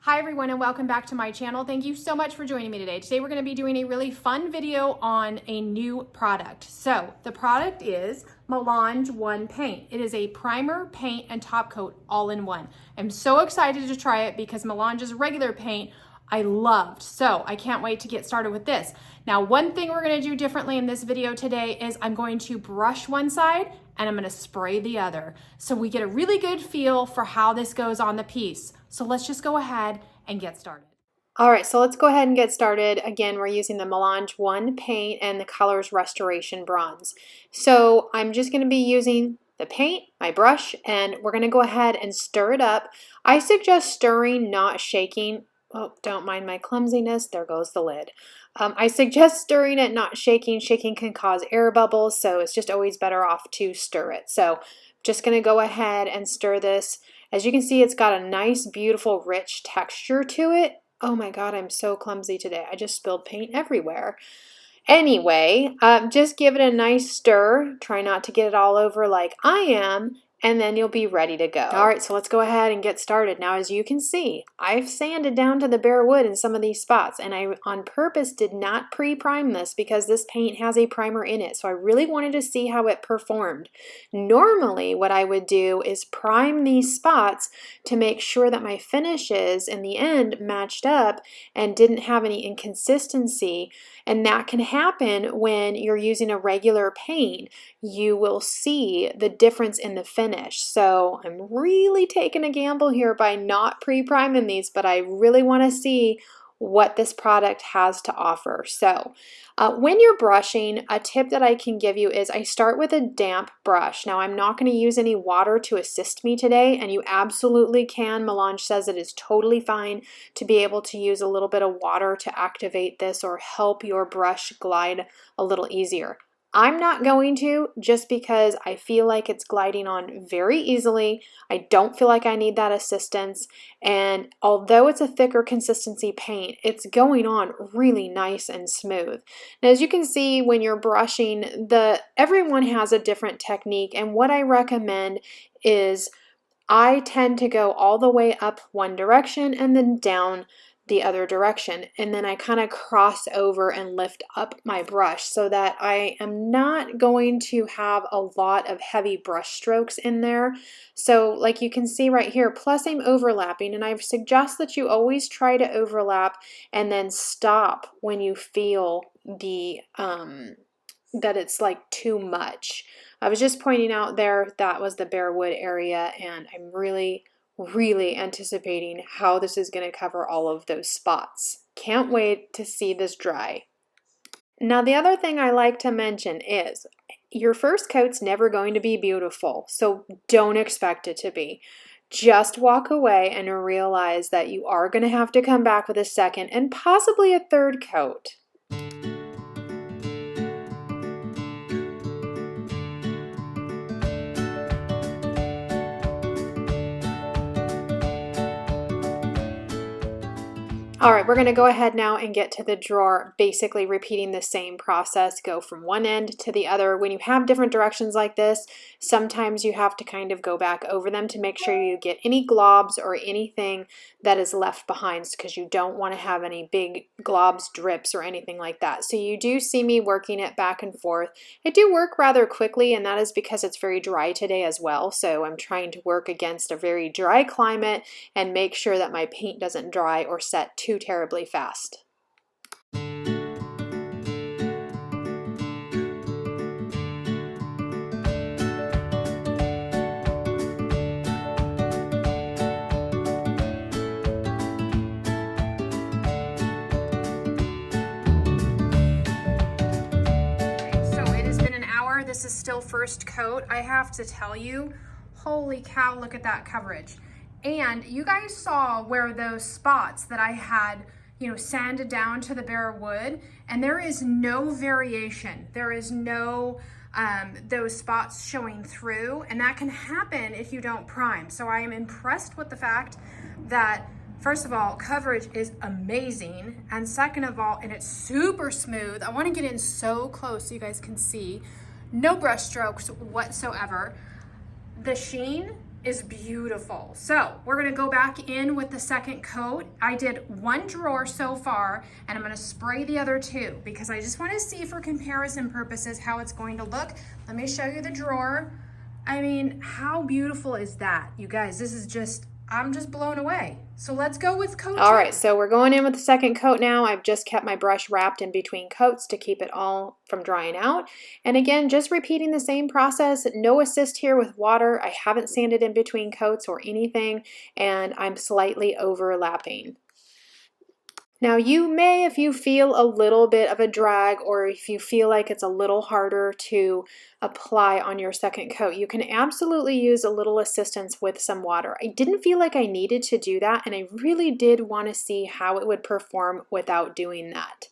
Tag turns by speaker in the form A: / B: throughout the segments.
A: Hi everyone and welcome back to my channel. Thank you so much for joining me today. Today we're going to be doing a really fun video on a new product. So the product is Melange Paint. It is a primer, paint, and top coat all in one. I'm so excited to try it because Melange's regular paint I loved. So I can't wait to get started with this. Now, one thing we're going to do differently in this video today is I'm going to brush one side and I'm going to spray the other. So we get a really good feel for how this goes on the piece. So let's just go ahead and get started. All right, so let's go ahead and get started. Again, we're using the Melange paint and the colors Restoration Bronze. So I'm just going to be using the paint, my brush, and we're going to go ahead and stir it up. I suggest stirring, not shaking. Oh, don't mind my clumsiness. There goes the lid. I suggest stirring it, not shaking. Shaking can cause air bubbles, so it's just always better off to stir it. So just going to go ahead and stir this. As you can see, it's got a nice, beautiful, rich texture to it. Oh my God, I'm so clumsy today. I just spilled paint everywhere. Anyway, just give it a nice stir. Try not to get it all over like I am. And then you'll be ready to go. All right, so let's go ahead and get started. Now, as you can see, I've sanded down to the bare wood in some of these spots, and I on purpose did not pre-prime this because this paint has a primer in it, so I really wanted to see how it performed. Normally, what I would do is prime these spots to make sure that my finishes in the end matched up and didn't have any inconsistency, and that can happen when you're using a regular paint. You will see the difference in the finish. So I'm really taking a gamble here by not pre-priming these, but I really want to see what this product has to offer. So when you're brushing, a tip that I can give you is I start with a damp brush. Now I'm not going to use any water to assist me today, and you absolutely can. Melange says it is totally fine to be able to use a little bit of water to activate this or help your brush glide a little easier. I'm not going to, just because I feel like it's gliding on very easily. I don't feel like I need that assistance, and although it's a thicker consistency paint, it's going on really nice and smooth. Now, as you can see when you're brushing, everyone has a different technique, and what I recommend is I tend to go all the way up one direction and then down the other direction, and then I kind of cross over and lift up my brush so that I am not going to have a lot of heavy brush strokes in there. So like you can see right here, plus I'm overlapping, and I suggest that you always try to overlap and then stop when you feel the that it's like too much. I was just pointing out there that was the bare wood area, and I'm really anticipating how this is going to cover all of those spots. Can't wait to see this dry. Now, the other thing I like to mention is your first coat's never going to be beautiful, so don't expect it to be. Just walk away and realize that you are going to have to come back with a second and possibly a third coat. All right, we're going to go ahead now and get to the drawer, basically repeating the same process. Go from one end to the other. When you have different directions like this, sometimes you have to kind of go back over them to make sure you get any globs or anything that is left behind, because you don't want to have any big globs, drips, or anything like that. So you do see me working it back and forth. I do work rather quickly, and that is because it's very dry today as well. So I'm trying to work against a very dry climate and make sure that my paint doesn't dry or set too terribly fast. This is still first coat. I have to tell you, holy cow, look at that coverage. And you guys saw where those spots that I had, sanded down to the bare wood, and there is no variation. There is no those spots showing through, and that can happen if you don't prime. So I am impressed with the fact that, first of all, coverage is amazing, and second of all, and it's super smooth. I want to get in so close so you guys can see. No brush strokes whatsoever. The sheen is beautiful. So we're gonna go back in with the second coat. I did one drawer so far, and I'm gonna spray the other two because I just wanna see for comparison purposes how it's going to look. Let me show you the drawer. I mean, how beautiful is that? You guys, this is just, I'm just blown away. So let's go with coat two. All right, so we're going in with the second coat now. I've just kept my brush wrapped in between coats to keep it all from drying out. And again, just repeating the same process. No assist here with water. I haven't sanded in between coats or anything, and I'm slightly overlapping. Now you may, if you feel a little bit of a drag or if you feel like it's a little harder to apply on your second coat, you can absolutely use a little assistance with some water. I didn't feel like I needed to do that, and I really did want to see how it would perform without doing that.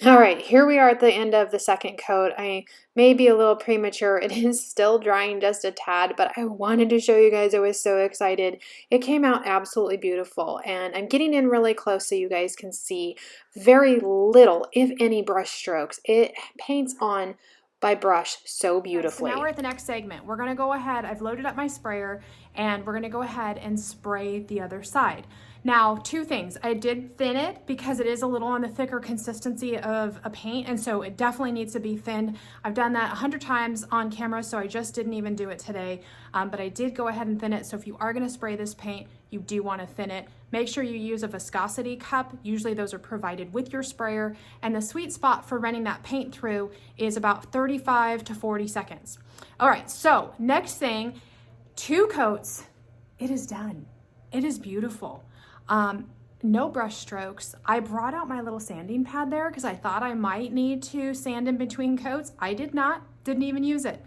A: All right, here we are at the end of the second coat. I may be a little premature. It is still drying just a tad, but I wanted to show you guys. I was so excited. It came out absolutely beautiful, and I'm getting in really close so you guys can see very little, if any, brush strokes. It paints on by brush so beautifully. So now we're at the next segment. We're gonna go ahead, I've loaded up my sprayer, and we're gonna go ahead and spray the other side. Now, two things. I did thin it because it is a little on the thicker consistency of a paint, and so it definitely needs to be thinned. I've done that 100 times on camera, so I just didn't even do it today, but I did go ahead and thin it. So if you are gonna spray this paint, you do wanna thin it. Make sure you use a viscosity cup. Usually those are provided with your sprayer, and the sweet spot for running that paint through is about 35 to 40 seconds. All right, so next thing, 2 coats, it is done. It is beautiful. No brush strokes. I brought out my little sanding pad there because I thought I might need to sand in between coats. I did not, didn't even use it.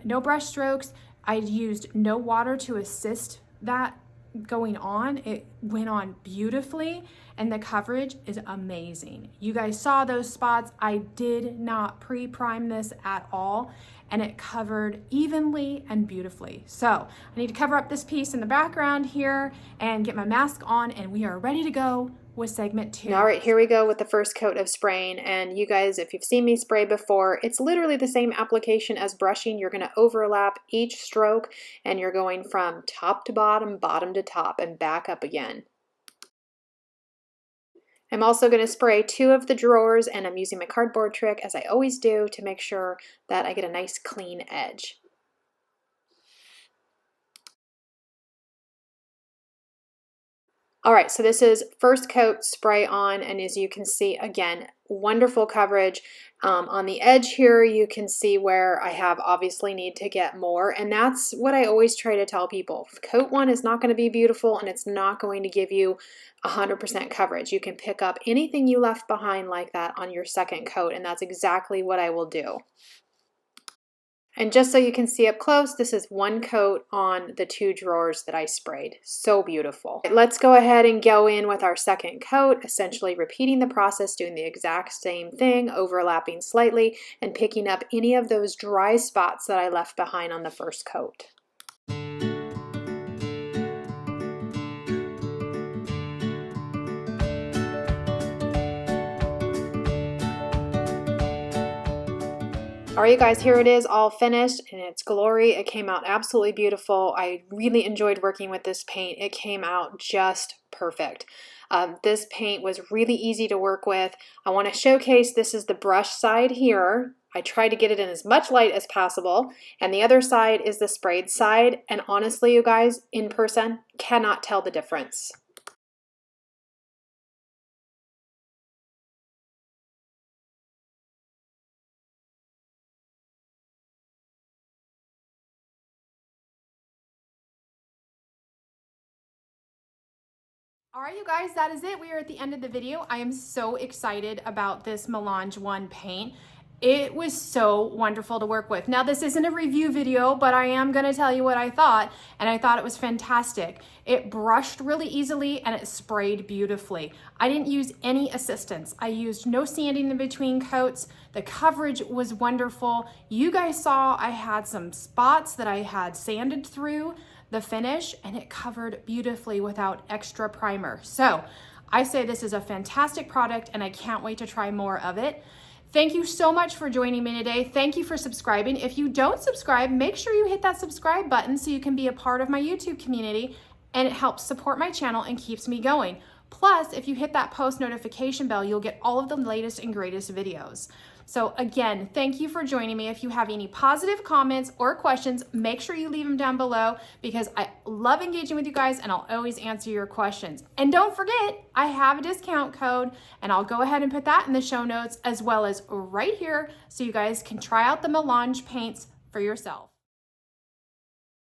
A: No brush strokes. I used no water to assist that going on. It went on beautifully, and the coverage is amazing. You guys saw those spots. I did not pre-prime this at all, and it covered evenly and beautifully. So I need to cover up this piece in the background here and get my mask on, and we are ready to go with segment 2. All right, here we go with the first coat of spraying. And you guys, if you've seen me spray before, it's literally the same application as brushing. You're gonna overlap each stroke, and you're going from top to bottom, bottom to top, and back up again. I'm also going to spray 2 of the drawers, and I'm using my cardboard trick as I always do to make sure that I get a nice clean edge. All right, so this is first coat spray on, and as you can see, again, wonderful coverage. On the edge here, you can see where I have obviously need to get more, and that's what I always try to tell people. Coat 1 is not going to be beautiful, and it's not going to give you 100% coverage. You can pick up anything you left behind like that on your second coat, and that's exactly what I will do. And just so you can see up close, this is 1 coat on the 2 drawers that I sprayed. So beautiful. Let's go ahead and go in with our second coat, essentially repeating the process, doing the exact same thing, overlapping slightly, and picking up any of those dry spots that I left behind on the first coat. All right, you guys, here it is all finished in its glory. It came out absolutely beautiful. I really enjoyed working with this paint. It came out just perfect. This paint was really easy to work with. I want to showcase, this is the brush side here. I tried to get it in as much light as possible, and the other side is the sprayed side. And honestly, you guys, in person, cannot tell the difference. All right, you guys, that is it. We are at the end of the video. I am so excited about this Melange 1 paint. It was so wonderful to work with. Now, this isn't a review video, but I am gonna tell you what I thought, and I thought it was fantastic. It brushed really easily, and it sprayed beautifully. I didn't use any assistance. I used no sanding in between coats. The coverage was wonderful. You guys saw I had some spots that I had sanded through the finish, and it covered beautifully without extra primer. So I say this is a fantastic product, and I can't wait to try more of it. Thank you so much for joining me today. Thank you for subscribing. If you don't subscribe, make sure you hit that subscribe button so you can be a part of my YouTube community, and it helps support my channel and keeps me going. Plus, if you hit that post notification bell, you'll get all of the latest and greatest videos. So again, thank you for joining me. If you have any positive comments or questions, make sure you leave them down below, because I love engaging with you guys and I'll always answer your questions. And don't forget, I have a discount code, and I'll go ahead and put that in the show notes as well as right here so you guys can try out the Melange paints for yourself.